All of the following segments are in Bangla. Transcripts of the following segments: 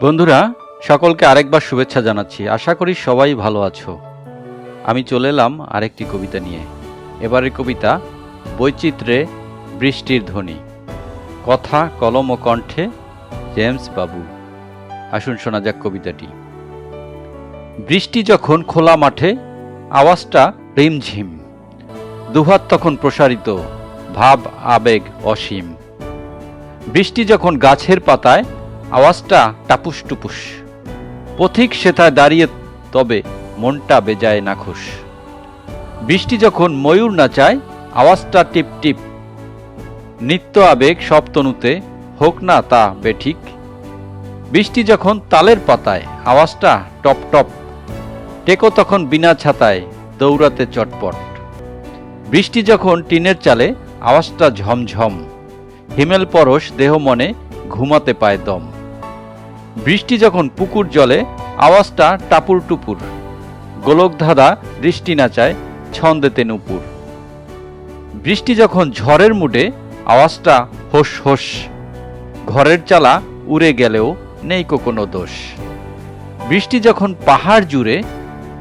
বন্ধুরা, সকলকে আরেকবার শুভেচ্ছা জানাচ্ছি। আশা করি সবাই ভালো আছো। আমি চলে এলাম আরেকটি কবিতা নিয়ে। এবারের কবিতা বৈচিত্র্যে বৃষ্টির ধ্বনি। কথা, কলম ও কণ্ঠে জেমস বাবু। আসুন শোনা যাক কবিতাটি। বৃষ্টি যখন খোলা মাঠে, আওয়াজটা রিমঝিম। দুহাত তখন প্রসারিত, ভাব আবেগ অসীম। বৃষ্টি যখন গাছের পাতায়, আওয়াজটা টাপুস টুপুস। পথিক সেথায় দাঁড়িয়ে তবে মনটা বেজায় নাখুশ। বৃষ্টি যখন ময়ূর নাচায়, আওয়াজটা টিপ টিপ। নিত্য আবেগ সব তনুতে, হোক না তা বেঠিক। বৃষ্টি যখন তালের পাতায়, আওয়াজটা টপ টপ। টেকো তখন বিনা ছাতায়, দৌড়াতে চটপট। বৃষ্টি যখন টিনের চালে, আওয়াজটা ঝমঝম। হিমেল পরশ দেহ মনে, ঘুমাতে পায় দম। বৃষ্টি যখন পুকুর জলে, আওয়াজটা টাপুর টুপুর। গোলকধাঁধা দৃষ্টি নাচায়, ছন্দেতে নুপুর। বৃষ্টি যখন ঝড়ের মুডে, আওয়াজটা হোস হোস। ঘরের চালা উড়ে গেলেও নেই কোনো দোষ। বৃষ্টি যখন পাহাড় জুড়ে,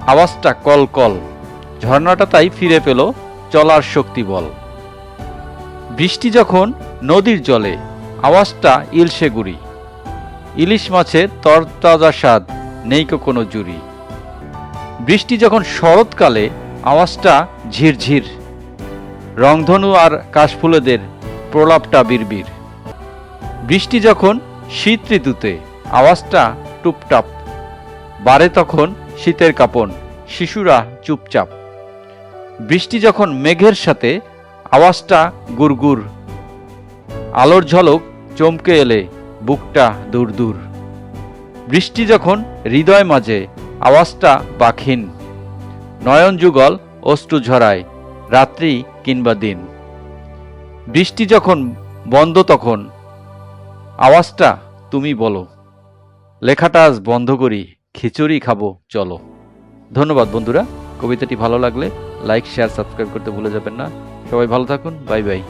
আওয়াজটা কল কল। ঝর্ণাটা তাই ফিরে পেল চলার শক্তি বল। বৃষ্টি যখন নদীর জলে, আওয়াজটা ইলশে গুড়ি। ইলিশ মাছের তরতাজা স্বাদ, নেই কোনো জুড়ি। বৃষ্টি যখন শরৎকালে, আওয়াজটা ঝিরঝির। রংধনু আর কাশফুলেদের প্রলাপটা বিড়বির। বৃষ্টি যখন শীত ঋতুতে, আওয়াজটা টুপটাপ। বাড়ে তখন শীতের কাঁপন, শিশুরা চুপচাপ। বৃষ্টি যখন মেঘের সাথে, আওয়াজটা গুড়গুর। আলোর ঝলক চমকে এলে বুকটা দূর দূর। বৃষ্টি যখন হৃদয় মাঝে, আওয়াজটা বাখিন। নয়ন যুগল অশ্রু ঝরায়, রাত্রি কিংবা দিন। বৃষ্টি যখন বন্ধ তখন, আওয়াজটা তুমি বলো। লেখাটা আজ বন্ধ করি, খিচুড়ি খাবো চলো। ধন্যবাদ বন্ধুরা। কবিতাটি ভালো লাগলে লাইক, শেয়ার, সাবস্ক্রাইব করতে ভুলে যাবেন না। সবাই ভালো থাকুন। Bye bye.